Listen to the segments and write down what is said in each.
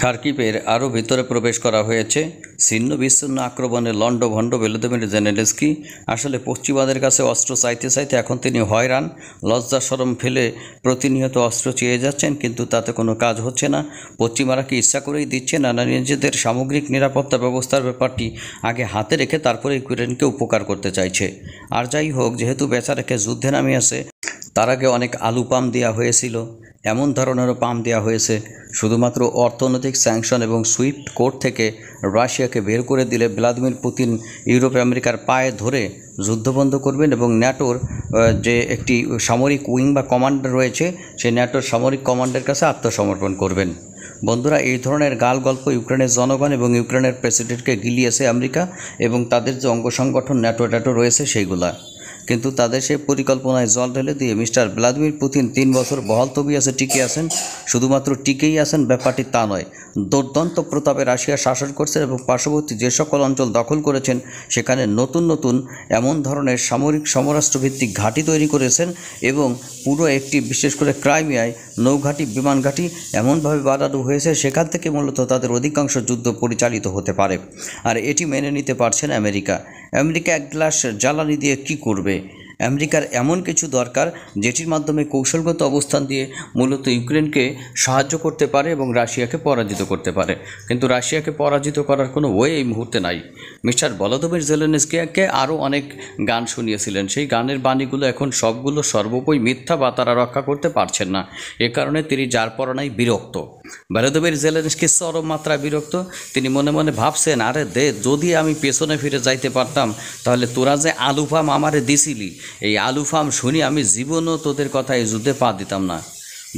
খার্কিভের আরও ভিতরে প্রবেশ করা হয়েছে। ছিন্ন বিচ্ছিন্ন আক্রমণে লণ্ডভণ্ড ভলোদিমির জেলেনস্কি আসলে পশ্চিমাদের কাছে অস্ত্র চাইতে চাইতে এখন তিনি হয়রান, লজ্জা শরম ফেলে প্রতিনিয়ত অস্ত্র চেয়ে যাচ্ছেন, কিন্তু তাতে কোনো কাজ হচ্ছে না। পশ্চিমারা কি ইচ্ছা করেই দিচ্ছে না, নিজেদের সামগ্রিক নিরাপত্তা ব্যবস্থার ব্যাপারটি আগে হাতে রেখে তারপরে ইউক্রেনকে উপকার করতে চাইছে? আর যাই হোক, যেহেতু বেচারাকে যুদ্ধে নামিয়েছে, তার আগে অনেক আলু পাম্প দেওয়া হয়েছিল, এমন ধরনেরও পাম্প দেওয়া হয়েছে। শুধুমাত্র অর্থনৈতিক স্যাংশন এবং সুইফট কোড থেকে রাশিয়াকে বের করে দিলে ভ্লাদিমির পুতিন ইউরোপ আমেরিকার পায়ে ধরে যুদ্ধ বন্ধ করবেন এবং ন্যাটোর যে একটি সামরিক উইং বা কমান্ডার রয়েছে, সেই ন্যাটোর সামরিক কমান্ডের কাছে আত্মসমর্পণ করবেন। বন্ধুরা, এই ধরনের গাল গল্প ইউক্রেনের জনগণ এবং ইউক্রেনের প্রেসিডেন্টকে গিলিয়েছে আমেরিকা এবং তাদের যে অঙ্গ সংগঠন ন্যাটো রয়েছে সেইগুলা, কিন্তু তাদের সেই পরিকল্পনায় জল ঢেলে দিয়ে মিস্টার ভ্লাদিমির পুতিন 3 বছর বহাল তবিয়তে টিকে আছেন। শুধুমাত্র টিকেই আছেন ব্যাপারটি তা নয়, দুর্দান্ত প্রতাপে রাশিয়া শাসন করছেন এবং পার্শ্ববর্তী যে সকল অঞ্চল দখল করেছেন সেখানে নতুন নতুন এমন ধরনের সামরিক সমরাষ্ট্রভিত্তিক ঘাঁটি তৈরি করেছেন এবং পুরো একটি, বিশেষ করে ক্রাইমিয়ায় নৌঘাঁটি, বিমান ঘাঁটি এমনভাবে বাড়ানো হয়েছে সেখান থেকে মূলত তাদের অধিকাংশ যুদ্ধ পরিচালিত হতে পারে। আর এটি মেনে নিতে পারছেন আমেরিকা। এক গ্লাস জ্বালানি দিয়ে কি করবে? আমেরিকার এমন কিছু দরকার যেটির মাধ্যমে কৌশলগত অবস্থান দিয়ে মূলত ইউক্রেনকে সাহায্য করতে পারে এবং রাশিয়াকে পরাজিত করতে পারে, কিন্তু রাশিয়াকে পরাজিত করার কোনো ওয়ে এই মুহূর্তে নাই। মিস্টার ভলোদিমির জেলেনস্কিকে আরও অনেক গান শুনিয়েছিলেন, সেই গানের বাণীগুলো এখন সবগুলো সর্বোপরি মিথ্যা বা তারা রক্ষা করতে পারছেন না। এ কারণে তিনি যার পরনাই বিরক্ত। ভলোদিমির জেলেনস্কি চরম মাত্রায় বিরক্ত। তিনি মনে মনে ভাবছেন, আরে যদি আমি পেছনে ফিরে যাইতে পারতাম তাহলে তোরা যে আলু ফার্ম আমারে দিছিলি, এই আলু ফার্ম শুনি আমি জীবনও তোদের কথা এই যুদ্ধে পা দিতাম না।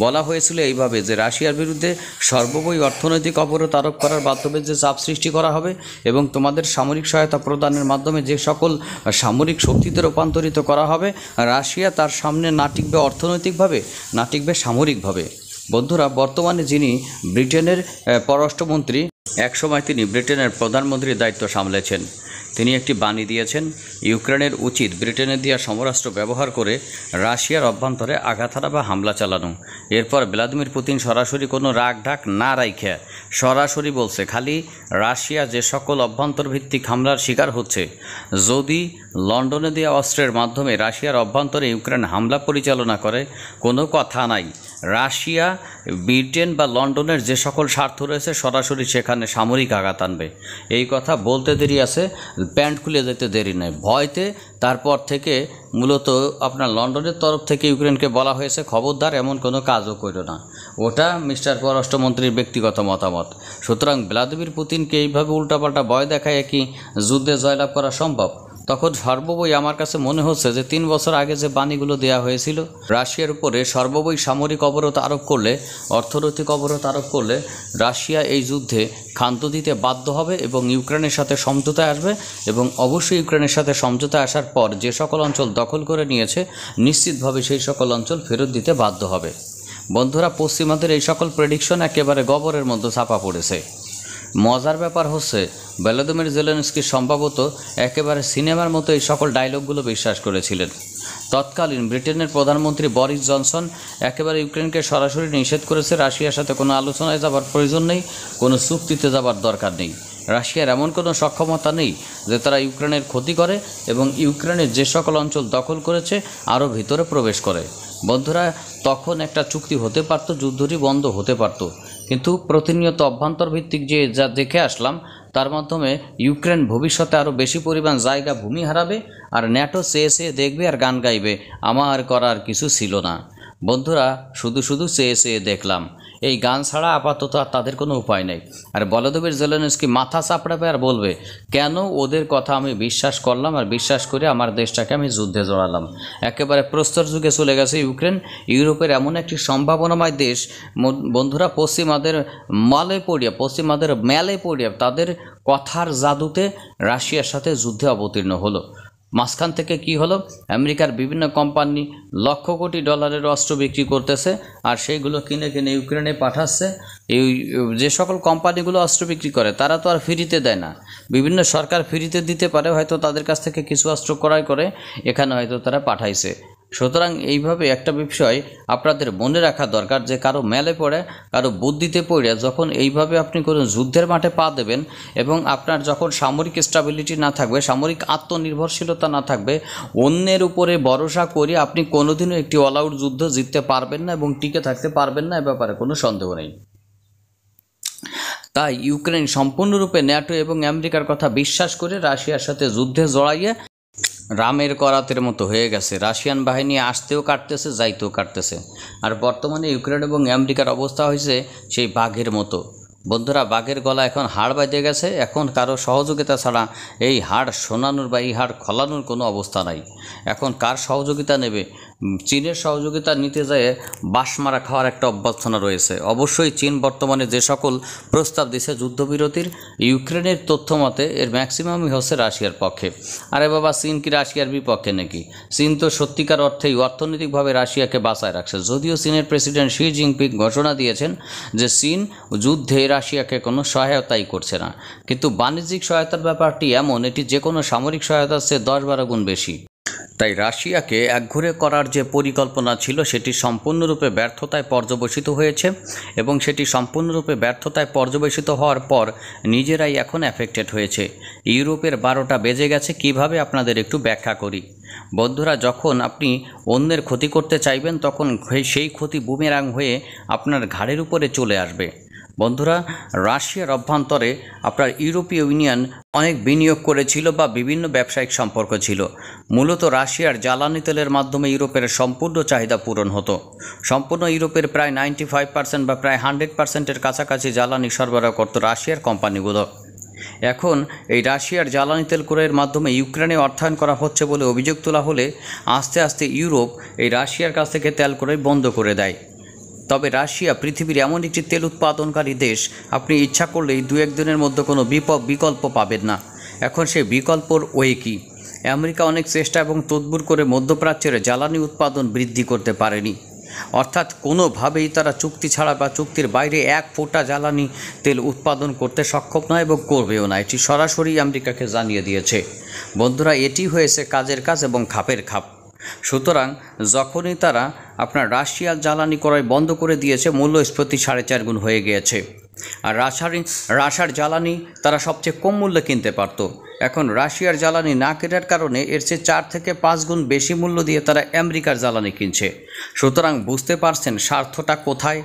বলা হয়েছিল এইভাবে যে রাশিয়ার বিরুদ্ধে সর্বোপরি অর্থনৈতিক অবরোধ আরোপ করার মাধ্যমে যে চাপ সৃষ্টি করা হবে এবং তোমাদের সামরিক সহায়তা প্রদানের মাধ্যমে যে সকল সামরিক শক্তিতে রূপান্তরিত করা হবে, রাশিয়া তার সামনে না টিকবে অর্থনৈতিকভাবে, না টিকবে সামরিকভাবে। বন্ধুরা, বর্তমানে যিনি ব্রিটেনের পররাষ্ট্রমন্ত্রী, একসময় তিনি ব্রিটেনের প্রধানমন্ত্রীর দায়িত্ব সামলেছেন, তিনি একটি বাণী দিয়েছেন, ইউক্রেনের উচিত ব্রিটেনের দেওয়া সমরাস্ত্র ব্যবহার করে রাশিয়ার অভ্যন্তরে আঘাত হানা বা হামলা চালানো। এরপর ভ্লাদিমির পুতিন সরাসরি কোনো রাগ ঢাক না রাইখে সরাসরি বলছে, খালি রাশিয়া যে সকল অভ্যন্তরভিত্তিক হামলার শিকার হচ্ছে, যদি লন্ডনে দেওয়া অস্ত্রের মাধ্যমে রাশিয়ার অভ্যন্তরে ইউক্রেন হামলা পরিচালনা করে, কোনো কথা নাই, রাশিয়া ব্রিটেন বা লন্ডনের যে সকল স্বার্থ রয়েছে সরাসরি সেখানে সামরিক আঘাত আনবে। এই কথা বলতে দেরি আছে, প্যান্ট খুলে যেতে দেরি নেই। ভয়তে তারপর থেকে মূলত আপনার লন্ডনের তরফ থেকে ইউক্রেনকে বলা হয়েছে, খবরদার এমন কোনো কাজও করো না। ওটা মিস্টার পররাষ্ট্রমন্ত্রীর ব্যক্তিগত মতামত। সুতরাং ভ্লাদিমির পুতিনকে এইভাবে উল্টাপাল্টা ভয় দেখায় কি যুদ্ধে জয়লাভ করা সম্ভব? তখন সর্ববই আমার কাছে মনে হচ্ছে যে 3 বছর আগে যে বাণীগুলো দেওয়া হয়েছিল, রাশিয়ার উপরে সর্ববই সামরিক অবরোধ আরোপ করলে, অর্থনৈতিক অবরোধ আরোপ করলে রাশিয়া এই যুদ্ধে ক্ষান্ত দিতে বাধ্য হবে এবং ইউক্রেনের সাথে সমঝোতায় আসবে এবং অবশ্যই ইউক্রেনের সাথে সমঝোতায় আসার পর যে সকল অঞ্চল দখল করে নিয়েছে নিশ্চিতভাবে সেই সকল অঞ্চল ফেরত দিতে বাধ্য হবে। বন্ধুরা, পশ্চিমাদের এই সকল প্রেডিকশন একেবারে গবরের মধ্যে চাপা পড়েছে। মজার ব্যাপার হচ্ছে, ভলোদিমির জেলেনস্কি সম্ভবত একেবারে সিনেমার মতো এই সকল ডায়লগগুলো বিশ্বাস করেছিলেন। তৎকালীন ব্রিটেনের প্রধানমন্ত্রী বরিস জনসন একেবারে ইউক্রেনকে সরাসরি নিষেধ করেছে, রাশিয়ার সাথে কোনো আলোচনায় যাবার প্রয়োজন নেই, কোনো চুক্তিতে যাবার দরকার নেই। রাশিয়ার এমন কোনো সক্ষমতা নেই যে তারা ইউক্রেনের ক্ষতি করে এবং ইউক্রেনের যে সকল অঞ্চল দখল করেছে আরও ভিতরে প্রবেশ করে। বন্ধুরা, তখন একটা চুক্তি হতে পারত, যুদ্ধটি বন্ধ হতে পারত, কিন্তু প্রতিনিয়ত অভ্যন্তরভিত্তিক যে যা দেখে আসলাম তার মাধ্যমে ইউক্রেন ভবিষ্যতে আরও বেশি পরিমাণ জায়গা ভূমি হারাবে আর ন্যাটো চেয়ে দেখবে আর গান গাইবে, আমার করার কিছু ছিল না। বন্ধুরা, শুধু চেয়ে দেখলাম, এই গান ছাড়া আপাতত আর তাদের কোনো উপায় নেই। আর ভলোদিমির জেলেনস্কি মাথা চাপড়াবে আর বলবে, কেন ওদের কথা আমি বিশ্বাস করলাম আর বিশ্বাস করে আমার দেশটাকে আমি যুদ্ধে জড়ালাম। একেবারে প্রস্তর যুগে চলে গেছে ইউক্রেন, ইউরোপের এমন একটি সম্ভাবনাময় দেশ। বন্ধুরা, পশ্চিমাদের মেলে পড়িয়া তাদের কথার জাদুতে রাশিয়ার সাথে যুদ্ধে অবতীর্ণ হলো। মাঝখান থেকে কি হলো, আমেরিকার বিভিন্ন কোম্পানি লক্ষ কোটি ডলারের অস্ত্র বিক্রি করতেছে আর সেইগুলো কিনে ইউক্রেনে পাঠাচ্ছে। এই যে সকল কোম্পানিগুলো অস্ত্র বিক্রি করে তারা তো আর ফ্রিতে দেয় না, বিভিন্ন সরকার ফ্রিতে দিতে পারে, হয়তো তাদের কাছ থেকে কিছু অস্ত্র ক্রয় করে এখানে হয়তো তারা পাঠাইছে। সুতরাং এইভাবে একটা বিষয় আপনাদের মনে রাখা দরকার যে কারো মেলে পড়ে, কারো বুদ্ধিতে পড়ে যখন এইভাবে আপনি কোনো যুদ্ধের মাঠে পা দেবেন এবং আপনার যখন সামরিক স্টেবিলিটি না থাকবে, সামরিক আত্মনির্ভরশীলতা না থাকবে, অন্যের উপরে ভরসা করে আপনি কোনোদিনও একটি অল আউট যুদ্ধ জিততে পারবেন না এবং টিকে থাকতে পারবেন না, এ ব্যাপারে কোনো সন্দেহ নেই। তাই ইউক্রেন সম্পূর্ণরূপে ন্যাটো এবং আমেরিকার কথা বিশ্বাস করে রাশিয়ার সাথে যুদ্ধে জড়াইয়ে রামের করাতের মতো হয়ে গেছে। রাশিয়ান বাহিনী আসতেও কাটতেছে, যাইতেও কাটতেছে। আর বর্তমানে ইউক্রেন এবং আমেরিকার অবস্থা হয়েছে সেই বাঘের মতো। বন্ধুরা, বাঘের গলা এখন হাড় বেঁধে গেছে। এখন কারো সহযোগিতা ছাড়া এই হাড় শোনানোর বা এই হাড় খোলানোর কোনো অবস্থা নাই। এখন কার সহযোগিতা নেবে? চীনের সহযোগিতা নিতে যায় বাঁশ মারা খাওয়ার একটা অভ্যর্থনা রয়েছে। অবশ্যই চীন বর্তমানে যে সকল প্রস্তাব দিছে যুদ্ধবিরতির, ইউক্রেনের তথ্য মতে এর ম্যাক্সিমামই হচ্ছে রাশিয়ার পক্ষে। আরে বাবা, চীন কি রাশিয়ার বিপক্ষে নাকি? চীন তো সত্যিকার অর্থেই অর্থনৈতিকভাবে রাশিয়াকে বাঁচায় রাখছে। যদিও চীনের প্রেসিডেন্ট শি জিনপিং ঘোষণা দিয়েছেন যে চীন যুদ্ধে রাশিয়াকে কোনো সহায়তাই করছে না, কিন্তু বাণিজ্যিক সহায়তার ব্যাপারটি এমন, এটি যে কোনো সামরিক সহায়তার চেয়ে 10-12 গুণ বেশি। তাই রাশিয়াকে একঘরে করার যে পরিকল্পনা ছিল সেটি সম্পূর্ণরূপে ব্যর্থতায় পর্যবসিত হয়েছে এবং সেটি সম্পূর্ণরূপে ব্যর্থতায় পর্যবেসিত হওয়ার পর নিজেরাই এখন অ্যাফেক্টেড হয়েছে। ইউরোপের 12টা বেজে গেছে। কিভাবে আপনাদের একটু ব্যাখ্যা করি। বন্ধুরা, যখন আপনি অন্যের ক্ষতি করতে চাইবেন তখন সেই ক্ষতি বুমেরাং হয়ে আপনার ঘাড়ের উপরে চলে আসবে। বন্ধুরা, রাশিয়ার অভ্যন্তরে আপনার ইউরোপীয় ইউনিয়ন অনেক বিনিয়োগ করেছিল বা বিভিন্ন ব্যবসায়িক সম্পর্ক ছিল। মূলত রাশিয়ার জ্বালানি তেলের মাধ্যমে ইউরোপের সম্পূর্ণ চাহিদা পূরণ হতো। সম্পূর্ণ ইউরোপের প্রায় 95% বা প্রায় 100%-এর কাছাকাছি জ্বালানি সরবরাহ করত রাশিয়ার কোম্পানিগুলো। এখন এই রাশিয়ার জ্বালানি তেল ক্রয়ের মাধ্যমে ইউক্রেনে অর্থায়ন করা হচ্ছে বলে অভিযোগ তোলা হলে আস্তে আস্তে ইউরোপ এই রাশিয়ার কাছ থেকে তেল ক্রয় বন্ধ করে দেয়। তবে রাশিয়া পৃথিবীর এমন একটি তেল উৎপাদনকারী দেশ, আপনি ইচ্ছা করলেই 2-1 দিনের মধ্যে কোনো বিকল্প পাবেন না। এখন সেই বিকল্পর ওয়ে কি? আমেরিকা অনেক চেষ্টা এবং তদবির করে মধ্যপ্রাচ্যের জ্বালানি উৎপাদন বৃদ্ধি করতে পারেনি। অর্থাৎ কোনোভাবেই তারা চুক্তি ছাড়া বা চুক্তির বাইরে 1 ফোঁটা জ্বালানি তেল উৎপাদন করতে সক্ষম নয় এবং করবেও না। এটি সরাসরি আমেরিকাকে জানিয়ে দিয়েছে। বন্ধুরা, এটি হয়েছে কাজের কাজ এবং খাপের খাপ। সুতরাং যখনই তারা আপনার রাশিয়ার জ্বালানি ক্রয় বন্ধ করে দিয়েছে, মূল্যস্ফীতি 4.5 গুণ হয়ে গিয়েছে। আর রাশিয়ার জ্বালানি তারা সবচেয়ে কম মূল্যে কিনতে পারত। এখন রাশিয়ার জ্বালানি না কেনার কারণে এর চেয়ে 4 থেকে 5 গুণ বেশি মূল্য দিয়ে তারা আমেরিকার জ্বালানি কিনছে। সুতরাং বুঝতে পারছেন স্বার্থটা কোথায়।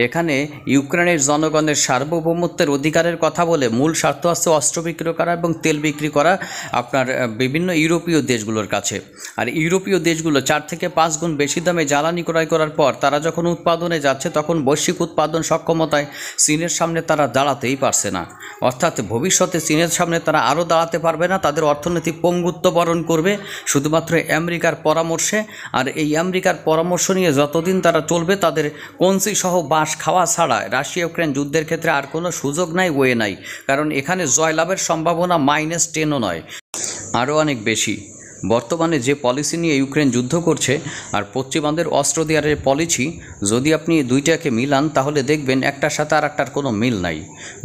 এখানে ইউক্রেনের জনগণের সার্বভৌমত্বের অধিকারের কথা বলে মূল স্বার্থ আছে অস্ত্র বিক্রি করা এবং তেল বিক্রি করা আপনার বিভিন্ন ইউরোপীয় দেশগুলোর কাছে। আর ইউরোপীয় দেশগুলো 4 থেকে 5 গুণ বেশি দামে জ্বালানি ক্রয় করার পর তারা যখন উৎপাদনে যাচ্ছে তখন বৈশ্বিক উৎপাদন সক্ষমতায় চীনের সামনে তারা দাঁড়াতেই পারছে না। অর্থাৎ ভবিষ্যতে চীনের সামনে তারা আরও দাঁড়াতে পারবে না। তাদের অর্থনৈতিক পঙ্গুত্ব বরণ করবে শুধুমাত্র আমেরিকার পরামর্শে। আর এই আমেরিকার পরামর্শ নিয়ে যতদিন তারা চলবে, তাদের কঞ্চি সহ বাঁশ খাওয়া ছাড়া রাশিয়া ইউক্রেন যুদ্ধের ক্ষেত্রে আর কোনো সুযোগ নাই, ওয়ে নাই। কারণ এখানে জয়লাভের সম্ভাবনা -10ও নয়, আরও অনেক বেশি। বর্তমানে যে পলিসি নিয়ে ইউক্রেন যুদ্ধ করছে আর পশ্চিমাদের অস্ত্র দেওয়ার পলিসি, যদি আপনি দুইটাকে মিলান তাহলে দেখবেন একটার সাথে আর একটার কোনো মিল নাই।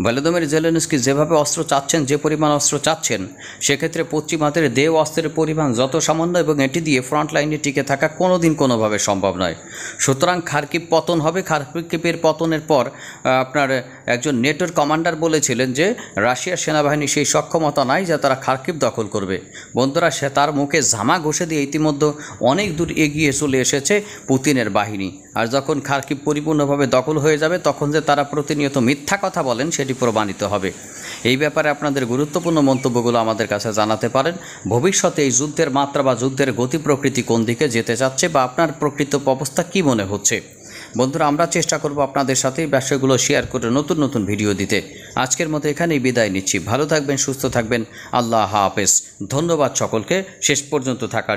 ভলোদিমির জেলেনস্কি যেভাবে অস্ত্র চাচ্ছেন, যে পরিমাণ অস্ত্র চাচ্ছেন, সেক্ষেত্রে পশ্চিমাদের দেহ অস্ত্রের পরিমাণ যত সামান্য এবং এটি দিয়ে ফ্রন্ট লাইনে টিকে থাকা কোনোদিন কোনোভাবে সম্ভব নয়। সুতরাং খার্কিভ পতন হবে। খার্কিভের পতনের পর আপনার একজন নেটোর কমান্ডার বলেছিলেন যে রাশিয়ার সেনাবাহিনী সেই সক্ষমতা নাই যে তারা খার্কিভ দখল করবে। বন্ধুরা, সে তার মুখে জামা ঘষে দিয়ে ইতিমধ্যে অনেক দূর এগিয়ে চলে এসেছে পুতিনের বাহিনী। আর যখন খার্কিভ পরিপূর্ণভাবে দখল হয়ে যাবে তখন যে তারা প্রতিনিয়ত মিথ্যা কথা বলেন সেটি প্রমাণিত হবে। এই ব্যাপারে আপনাদের গুরুত্বপূর্ণ মন্তব্যগুলো আমাদের কাছে জানাতে পারেন। ভবিষ্যতে এই যুদ্ধের মাত্রা বা যুদ্ধের গতি প্রকৃতি কোন দিকে যেতে চাচ্ছে বা আপনার প্রকৃত অবস্থা কী মনে হচ্ছে। বন্ধুরা, আমরা চেষ্টা করব আপনাদের সাথে এই বিষয়গুলো শেয়ার করে নতুন নতুন ভিডিও দিতে। আজকের মতো এখানেই বিদায় নিচ্ছি। ভালো থাকবেন, সুস্থ থাকবেন। আল্লাহ হাফেজ। ধন্যবাদ সকলকে শেষ পর্যন্ত থাকার